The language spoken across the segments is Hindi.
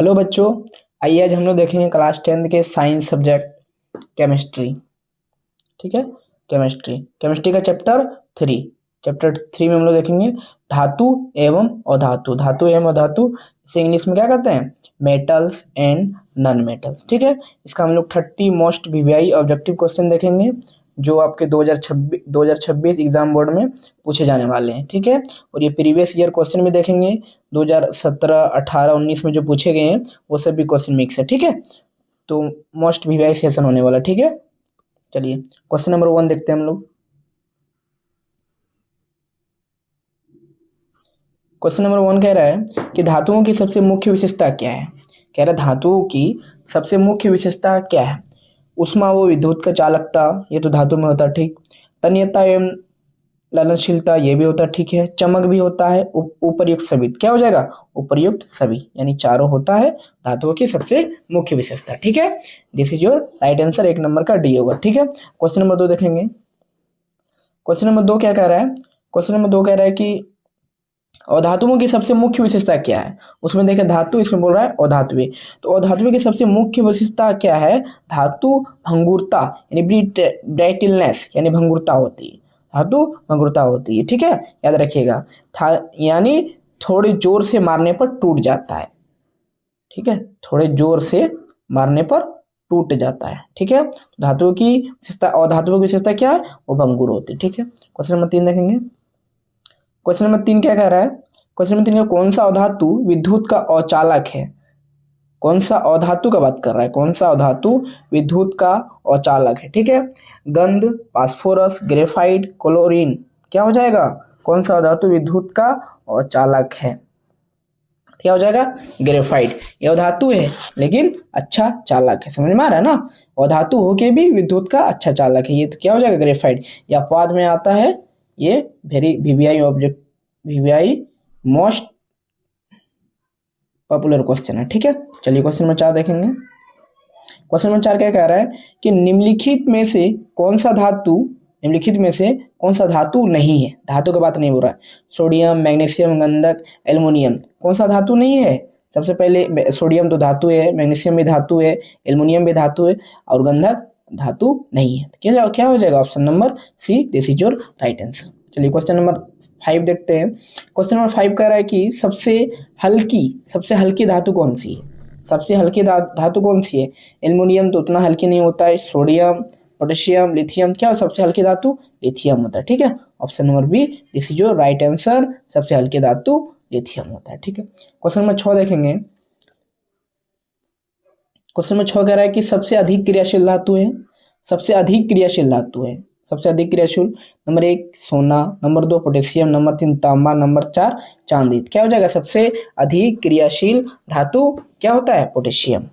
हेलो बच्चों। आइए आज हम लोग देखेंगे क्लास 10 के साइंस सब्जेक्ट केमिस्ट्री। ठीक है। केमिस्ट्री का चैप्टर 3 में हम लोग देखेंगे धातु एवं अधातु। धातु एवं अधातु इसे इंग्लिश में क्या कहते हैं? Metals and non metals. ठीक है। इसका हम लोग 30 मोस्ट वीवीआई ऑब्जेक्टिव क्वेश्चन देखेंगे जो आपके 2026 एग्जाम बोर्ड में पूछे जाने वाले हैं। ठीक है। और ये प्रीवियस ईयर क्वेश्चन भी देखेंगे 2017, 18, 19 में जो पूछे गए हैं वो सब भी क्वेश्चन मिक्स है। ठीक है। तो मोस्ट वीवीआई सेशन होने वाला। ठीक है। चलिए क्वेश्चन नंबर 1 देखते हैं हम लोग। क्वेश्चन नंबर 1 कह रहा है कि धातुओं की सबसे मुख्य विशेषता क्या है। कह रहा है धातुओं की सबसे मुख्य विशेषता क्या है। उष्मा व विद्युत का चालकता, ये तो धातु में होता है। ठीक। तन्यता एवं ललनशीलता, ये भी होता है। ठीक है। चमक भी होता है। उपर्युक्त सभी, क्या हो जाएगा? उपर्युक्त सभी, यानी चारों होता है धातुओं की सबसे मुख्य विशेषता। ठीक है। This is your right answer. 1 number का डी होगा। ठीक है। क्वेश्चन नंबर 2 देखेंगे। क्वेश्चन नंबर 2 क्या कह रहा है? क्वेश्चन नंबर 2 कह रहा है कि अधातुओं की सबसे मुख्य विशेषता क्या है। उसमें देखें धातु, इसमें बोल रहा है अधातुएं। तो अधातुएं की सबसे मुख्य विशेषता क्या है? धातु भंगुरता यानी ब्राइटलनेस, यानी भंगुरता होती है। धातु भंगुरता होती है। ठीक है। याद रखिएगा। यानी थोड़े जोर से मारने पर टूट जाता है। ठीक है। थोड़े जोर से मारने पर टूट जाता है। ठीक है। धातुओं की विशेषता, अधातुओं की विशेषता क्या है? वो भंगुर होती है। ठीक है। क्वेश्चन नंबर 3 देखेंगे। क्वेश्चन नंबर 3 क्या कह रहा है? क्वेश्चन नंबर 3 में कौन सा अधातु विद्युत का औचालक है? कौन सा अधातु का बात कर रहा है? कौन सा अधातु विद्युत का औचालक है? ठीक है। गंध, फास्फोरस, ग्रेफाइट, क्लोरीन, क्या हो जाएगा? कौन सा अधातु विद्युत का औचालक है? क्या हो जाएगा? ग्रेफाइट। ये अधातु है लेकिन अच्छा चालक है। समझ में आ रहा है ना? अधातु होके भी विद्युत का अच्छा चालक है। ये तो क्या हो जाएगा? ग्रेफाइट। या अपवाद में आता है। ये very VVI object, VVI most popular question है। ठीक है। चलिए क्वेश्चन नंबर 4 देखेंगे। क्वेश्चन नंबर 4 क्या कह रहा है कि निम्नलिखित में से कौन सा धातु, निम्नलिखित में से कौन सा धातु नहीं है? धातु की बात नहीं हो रहा है। सोडियम, मैग्नीशियम, गंधक, एल्युमिनियम, कौन सा धातु नहीं है? सबसे पहले सोडियम तो धातु है, मैग्नीशियम भी धातु है, एल्युमिनियम भी धातु है, और गंधक धातु नहीं है। क्या क्या हो जाएगा? Option number C, this is your right answer. चलिए क्वेश्चन नंबर 5 देखते हैं। क्वेश्चन नंबर 5 कह रहा है कि सबसे हल्की धातु कौन सी है? सबसे हल्की धातु कौन सी है? एल्युमिनियम तो उतना हल्की नहीं होता है। सोडियम, पोटेशियम, लिथियम, क्या सबसे हल्की धातु? लिथियम होता है। ठीक है। Option number B, this is your right answer. सबसे हल्की धातु लिथियम होता है। ठीक है। क्वेश्चन नंबर 6 देखेंगे। क्वेश्चन नंबर 6 कह रहा है कि सबसे अधिक क्रियाशील धातु है। सबसे अधिक क्रियाशील धातु है। सबसे अधिक क्रियाशील, नंबर 1 सोना, नंबर 2 पोटेशियम, नंबर 3 तांबा, नंबर 4 चांदी। क्या हो जाएगा? सबसे अधिक क्रियाशील धातु क्या होता है? Potassium.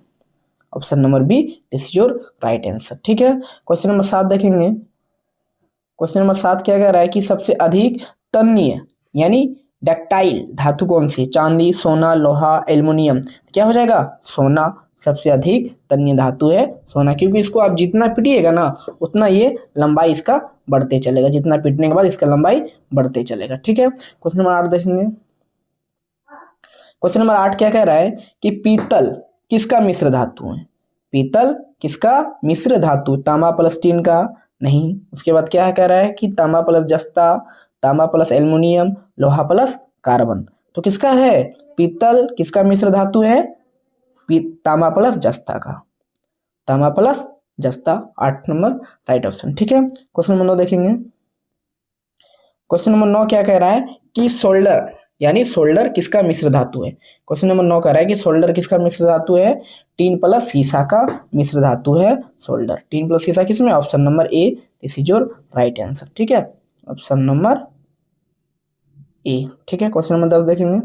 Option number B, this is your right answer. ठीक है। क्वेश्चन नंबर 7 देखेंगे। क्वेश्चन नंबर 7 क्या कह रहा है कि सबसे अधिक तन्य यानी डक्टाइल धातु कौन सी? चांदी, सोना, लोहा, एल्युमिनियम। क्या हो जाएगा? सोना सबसे अधिक तन्य धातु है, सोना। क्योंकि इसको आप जितना पीटिएगा ना उतना ये लंबाई इसका बढ़ते चलेगा। जितना पीटने के बाद इसका लंबाई बढ़ते चलेगा। ठीक है। क्वेश्चन नंबर 8 देखेंगे। क्वेश्चन नंबर 8 क्या कह रहा है कि पीतल किसका मिश्र धातु है? पीतल किसका मिश्र धातु? तांबा प्लस टीन का नहीं। उसके बाद क्या कह रहा है कि तांबा प्लस जस्ता, तांबा प्लस एल्युमिनियम, लोहा प्लस कार्बन। तो किसका है? पीतल किसका मिश्र धातु है? तांबा प्लस जस्ता का। तांबा प्लस जस्ता, 8 नंबर राइट ऑप्शन। ठीक है। क्वेश्चन नंबर 9 देखेंगे। क्वेश्चन नंबर 9 क्या कह रहा है कि सोल्डर यानी सोल्डर किसका मिश्र धातु है? क्वेश्चन नंबर 9 कह रहा है कि सोल्डर किसका मिश्र धातु है? टीन प्लस सीसा का मिश्र धातु है सोल्डर। टीन प्लस सीसा किसमें? Option number A, this is your right answer. ठीक है। Option number A. ठीक है। क्वेश्चन नंबर 10 देखेंगे।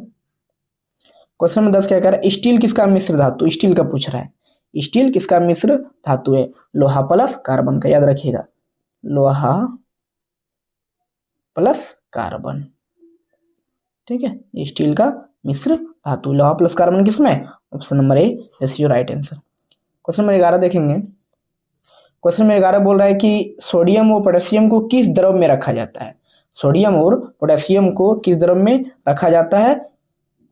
क्वेश्चन नंबर 10 क्या कह रहा है? स्टील किसका मिश्र धातु? स्टील का पूछ रहा है। स्टील किसका मिश्र धातु है? लोहा प्लस कार्बन का। याद रखिएगा, लोहा प्लस कार्बन। ठीक है। स्टील का मिश्र धातु लोहा प्लस कार्बन किसमें? Option number A, this is your right answer. Question number 11 देखेंगे। क्वेश्चन नंबर 11 बोल रहा है कि सोडियम और पोटेशियम को किस द्रव में रखा जाता है? सोडियम और पोटेशियम को किस द्रव में रखा जाता है?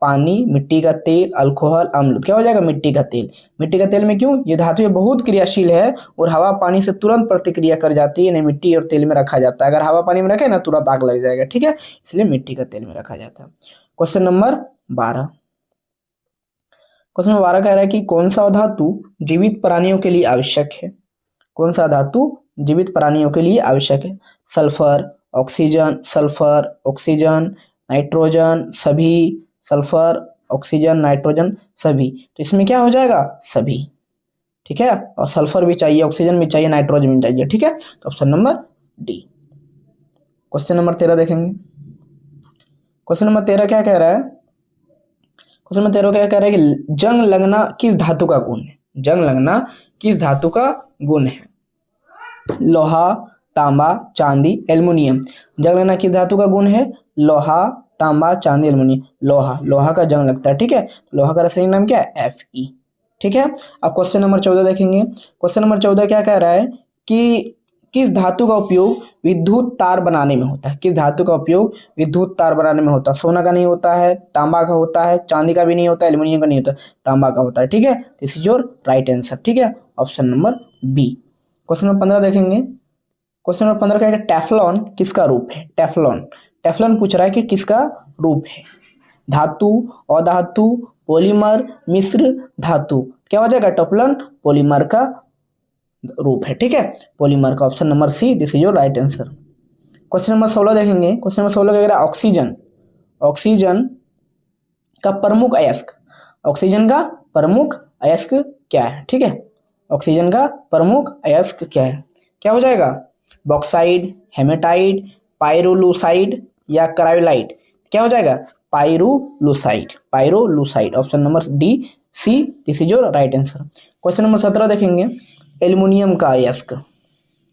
पानी, मिट्टी का तेल, अल्कोहल, अम्ल। क्या हो जाएगा? मिट्टी का तेल। मिट्टी का तेल में क्यों? ये धातु बहुत क्रियाशील है और हवा पानी से तुरंत प्रतिक्रिया कर जाती है, इन्हें मिट्टी और तेल में रखा जाता है। अगर हवा पानी में रखे ना तुरंत आग लग जाएगा, ठीक है, इसलिए मिट्टी का तेल में रखा जाता है। Question number 12। क्वेश्चन नंबर 12 कह रहा है कि कौन सा धातु जीवित प्राणियों के लिए आवश्यक है? कौन सा धातु जीवित प्राणियों के लिए आवश्यक है? Sulphur, oxygen, sulphur, oxygen, nitrogen, सभी, सल्फर, ऑक्सीजन, नाइट्रोजन, सभी। तो इसमें क्या हो जाएगा? सभी, ठीक है। और सल्फर भी चाहिए, ऑक्सीजन भी चाहिए, नाइट्रोजन भी चाहिए, ठीक है। तो option number D. Question number 13 देखेंगे। क्वेश्चन नंबर 13 क्या कह रहा है? क्वेश्चन नंबर 13 क्या कह रहा है कि जंग लगना किस धातु का गुण है? जंग लगना किस धातु का गुण है? लोहा, तांबा, चांदी, एल्युमिनियम। जंग लगना किस धातु का गुण है? लोहा, तांबा, चांदी, एल्युमिनियम। लोहा, लोहा का जंग लगता है, ठीक है। लोहा का रासायनिक नाम क्या है? Fe, ठीक है। अब क्वेश्चन नंबर 14 देखेंगे। क्वेश्चन नंबर 14 क्या कह रहा है कि किस धातु का उपयोग विद्युत तार बनाने में होता है? किस धातु का उपयोग विद्युत तार बनाने में होता है? सोना का नहीं होता है, तांबा का होता है, चांदी का भी नहीं होता, एल्युमिनियम का नहीं होता, तांबा का होता है, ठीक है। This is your right answer, ठीक है, option number B. Question number 15 देखेंगे। क्वेश्चन नंबर 15 क्या है? टेफ्लॉन किसका रूप है? टेफ्लॉन, टेफ्लॉन पूछ रहा है कि किसका रूप है? धातु, अधातु, पॉलीमर, मिश्र धातु। क्या हो जाएगा? टेफ्लॉन पॉलीमर का रूप है, ठीक है, पॉलीमर का। Option number C, this is your right answer. Question number 16 देखेंगे। क्वेश्चन नंबर 16 क्या कह रहा है? ऑक्सीजन, ऑक्सीजन का प्रमुख अयस्क। ऑक्सीजन का प्रमुख अयस्क क्या है? ठीक है, ऑक्सीजन का प्रमुख अयस्क क्या है? क्या हो जाएगा? बॉक्साइड, हेमेटाइड, पाइरोलुसाइड या क्रायोलाइट। क्या हो जाएगा? Pyrolusite, pyrolusite. Option number D, C, this is your right answer. Question number 17 देखेंगे। एल्युमिनियम का अयस्क,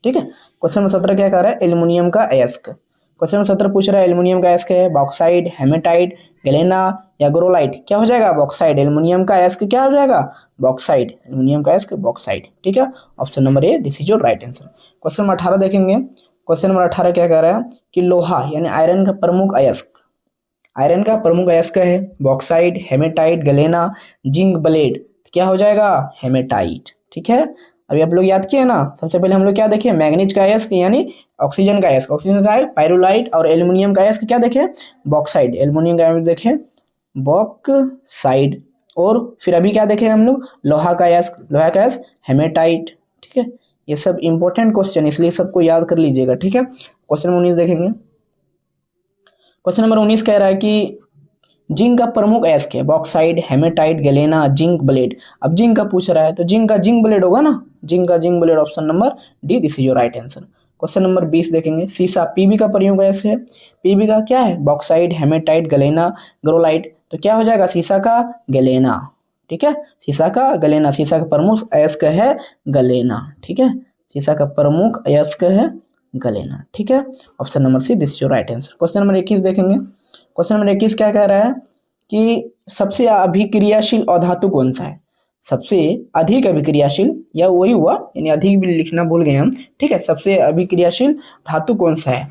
ठीक है। क्वेश्चन नंबर 17 क्या कह रहा है? एल्युमिनियम का अयस्क। क्वेश्चन नंबर 17 पूछ रहा है एल्युमिनियम का अयस्क है बॉक्साइड, हेमेटाइट, गैलेना या ग्रोलाइट। क्या हो जाएगा? बॉक्साइड। एल्युमिनियम का अयस्क क्या हो जाएगा? बॉक्साइड। एल्युमिनियम का अयस्क बॉक्साइड, ठीक है, option number A, this is your right answer. Question number 18 देखेंगे। क्वेश्चन नंबर 18 क्या कह रहा है कि लोहा यानी आयरन का प्रमुख अयस्क, आयरन का प्रमुख अयस्क है bauxite, hematite, galena, zinc blende. क्या हो जाएगा? हेमेटाइट, ठीक है। अभी आप लोग याद किए ना, सबसे पहले हम लोग क्या देखे? मैग्नीज का अयस्क यानी ऑक्सीजन का अयस्क, ऑक्सीजन का पाइरोलाइट, और एल्युमिनियम का अयस्क क्या देखे? बॉक्साइड। एल्युमिनियम का अयस्क देखे बॉक्साइड। और फिर अभी क्या देखे हम लोग? लोहा का अयस्क, लोहा का अयस्क हेमेटाइट, ठीक है। ये सब इंपॉर्टेंट क्वेश्चन, इसलिए सबको याद कर लीजिएगा, ठीक है। क्वेश्चन 19 देखेंगे। क्वेश्चन नंबर 19 कह रहा है कि जिंक का प्रमुख अयस्क है bauxite, haematite, galena, zinc blende. अब जिंक का पूछ रहा है तो जिंक का जिंक ब्लेड होगा ना, जिंक का zinc blende. Option number D, this is your right answer. Question number 20 देखेंगे। सीसा, पीबी का प्रमुख अयस्क है। पीबी का क्या है? Bauxite, haematite, galena, cryolite. तो क्या हो जाएगा? सीसा का गैलेना, ठीक है, सीसा का गैलेना। सीसा का प्रमुख अयस्क है गैलेना, ठीक है, सीसा का प्रमुख अयस्क है गैलेना, ठीक है, option number C, this is your right answer. Question number 21 देखेंगे। क्वेश्चन नंबर 21 क्या कह रहा है कि सबसे अभिक्रियाशील अधातु कौन सा है? सबसे अधिक अभिक्रियाशील, या वही हुआ, यानी अधिक भी लिखना भूल गए हम, ठीक है। सबसे अभिक्रियाशील धातु कौन सा है?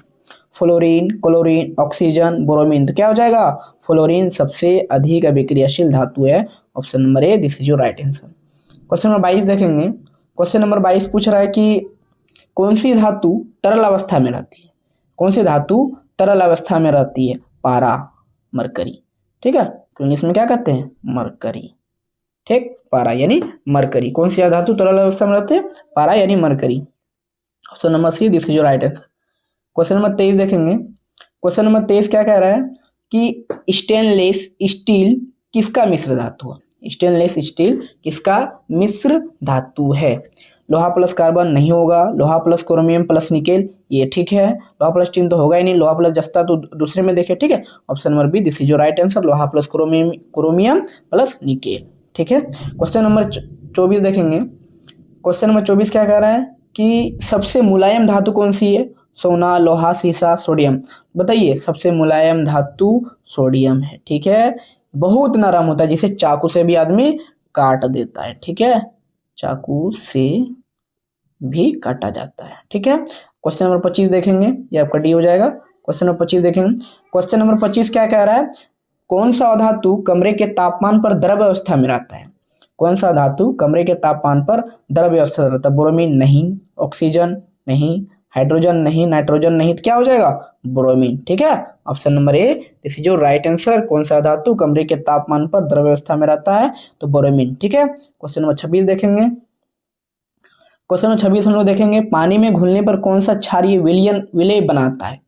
Fluorine, chlorine, oxygen, bromine. तो क्या हो जाएगा? फ्लोरीन सबसे अधिक अभिक्रियाशील धातु है, option number A, this is your right answer. Question number 22 देखेंगे। क्वेश्चन नंबर 22 पूछ रहा है कि कौन सी धातु तरल अवस्था में रहती है? कौन सी धातु तरल अवस्था में रहती है? पारा, मरकरी, ठीक है, तो इंग्लिश में क्या कहते हैं? मरकरी, ठीक, पारा यानी मरकरी। कौन सी धातु तरल अवस्था में रहते हैं? पारा यानी mercury, option number C, this is your right answer. Question number 23 देखेंगे। क्वेश्चन नंबर 23 क्या कह रहा है कि स्टेनलेस स्टील किसका मिश्र धातु है? स्टेनलेस स्टील किसका मिश्र धातु है? लोहा प्लस कार्बन नहीं होगा, लोहा प्लस क्रोमियम प्लस निकेल, ये ठीक है। लोहा प्लस टीन तो होगा ही नहीं, लोहा प्लस जस्ता तो दूसरे में देखे, ठीक है, option number B, this is your right answer. लोहा plus chromium, chromium plus nickel, ठीक है। क्वेश्चन नंबर 24 देखेंगे। क्वेश्चन नंबर 24 क्या कह रहा है कि सबसे मुलायम धातु कौन सी है? सोना, लोहा, सीसा, सोडियम। बताइए, सबसे मुलायम धातु सोडियम है, ठीक है। बहुत नरम होता है, जिसे चाकू से भी आदमी काट देता है, ठीक है, चाकू से भी काटा जाता है, ठीक है। क्वेश्चन नंबर 25 देखेंगे, ये आपका डी हो जाएगा। क्वेश्चन नंबर 25 देखेंगे। क्वेश्चन नंबर 25 क्या कह रहा है? कौन सा धातु कमरे के तापमान पर द्रव अवस्था में रहता है? कौन सा धातु कमरे के तापमान पर द्रव अवस्था में रहता है? ब्रोमीन नहीं, ऑक्सीजन नहीं, हाइड्रोजन नहीं, नाइट्रोजन नहीं, तो क्या हो जाएगा? ब्रोमीन। ठीक है, option number A this is your right answer. कौन सा धातु कमरे के तापमान पर द्रव अवस्था में रहता है? तो ब्रोमीन। ठीक है, क्वेश्चन नंबर 26 देखेंगे। क्वेश्चन नंबर 26 हम लोग देखेंगे, पानी में घुलने पर कौन सा क्षारीय विलय बनाता है?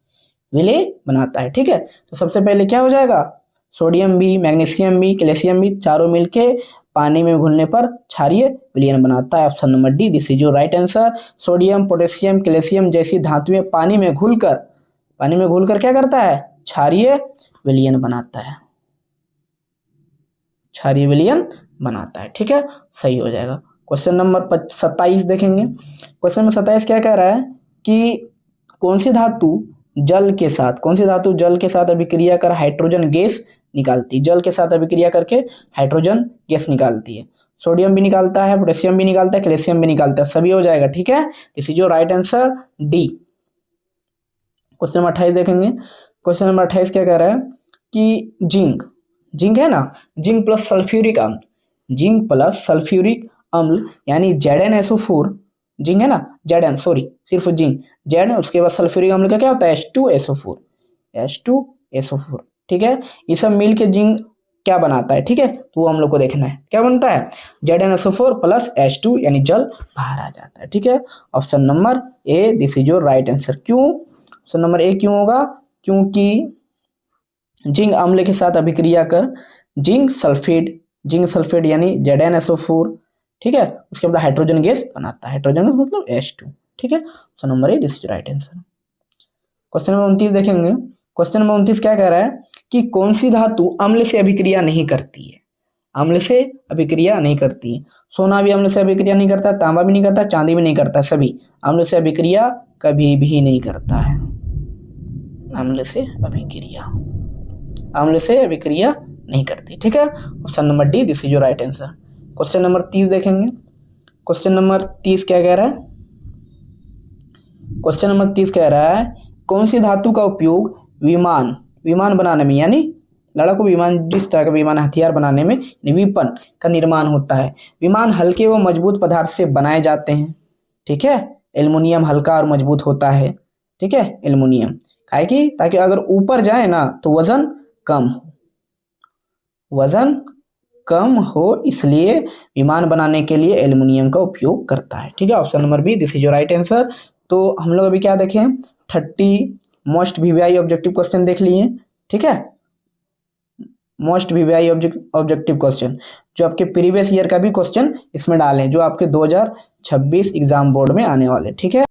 विलय बनाता है। ठीक है, तो सबसे पहले क्या हो जाएगा? सोडियम भी, मैग्नीशियम भी, कैल्शियम भी, चारों मिलके पानी में घुलने पर क्षारीय विलयन बनाता है। Option number D this is your right answer. Sodium, potassium, calcium जैसी धातुएं पानी में घुलकर क्या करता है? क्षारीय विलयन बनाता है, क्षारीय विलयन बनाता है। ठीक है, सही हो जाएगा। क्वेश्चन नंबर 27 देखेंगे। क्वेश्चन नंबर 27 क्या कह रहा है कि कौन सी धातु जल के साथ अभिक्रिया कर हाइड्रोजन गैस निकालती है? जल के साथ अभिक्रिया करके हाइड्रोजन गैस निकालती है। सोडियम भी निकालता है, पोटेशियम भी निकालता है, कैल्शियम भी निकालता है, सभी हो जाएगा। ठीक है, this is your right answer D. Question number 28 देखेंगे। क्वेश्चन नंबर 28 क्या कह रहा है कि जिंक है ना, जिंक प्लस सल्फ्यूरिक अम्ल यानी ZnSO4, जिंक है ना, सिर्फ जिंक, जेड, उसके बाद सल्फ्यूरिक अम्ल का क्या होता है? H2SO4। ठीक है, ये सब मिल के जिंक क्या बनाता है? ठीक है, तो वो हम लोग को देखना है क्या बनता है? ZnSO4 प्लस H2 यानी जल बाहर आ जाता है। ठीक है, option number A this is your right answer. क्यों ऑप्शन नंबर ए क्यों होगा? क्योंकि जिंक अम्ल के साथ अभिक्रिया कर जिंक सल्फेट यानी ZnSO4, ठीक है, उसके बाद हाइड्रोजन गैस बनाता है। हाइड्रोजन गैस मतलब H2। ठीक है, option number A this is right answer. Question number 29 देखेंगे। क्वेश्चन नंबर 29 क्या कह रहा है कि कौन सी धातु अम्ल से अभिक्रिया नहीं करती है? अम्ल से अभिक्रिया नहीं करती है। सोना भी अम्ल से अभिक्रिया नहीं करता, तांबा भी नहीं करता, चांदी भी नहीं करता, सभी अम्ल से अभिक्रिया कभी भी नहीं करता है। अम्ल से अभिक्रिया नहीं करती। ठीक है, option number D this is your right answer. Question number 30 देखेंगे। क्वेश्चन नंबर 30 क्या कह रहा है? क्वेश्चन नंबर 30 कह रहा है कौन सी धातु का उपयोग विमान बनाने में, यानी लड़ाकू विमान, जिस तरह का विमान हथियार बनाने में विपन का निर्माण होता है। विमान हल्के व मजबूत पदार्थ से बनाए जाते हैं। ठीक है, एल्युमिनियम हल्का और मजबूत होता है। ठीक है, एल्युमिनियम काहे कि ताकि अगर ऊपर जाए ना तो वजन कम हो, इसलिए विमान बनाने के लिए एल्युमिनियम का उपयोग करता है। ठीक है, option number B this is your right answer. तो हम लोग अभी क्या देखें? 30 मोस्ट वीवीआई ऑब्जेक्टिव क्वेश्चन देख लिए। ठीक है, मोस्ट वीवीआई ऑब्जेक्टिव क्वेश्चन जो आपके प्रीवियस ईयर का भी क्वेश्चन इसमें डालें, जो आपके 2026 एग्जाम बोर्ड में आने वाले। ठीक है।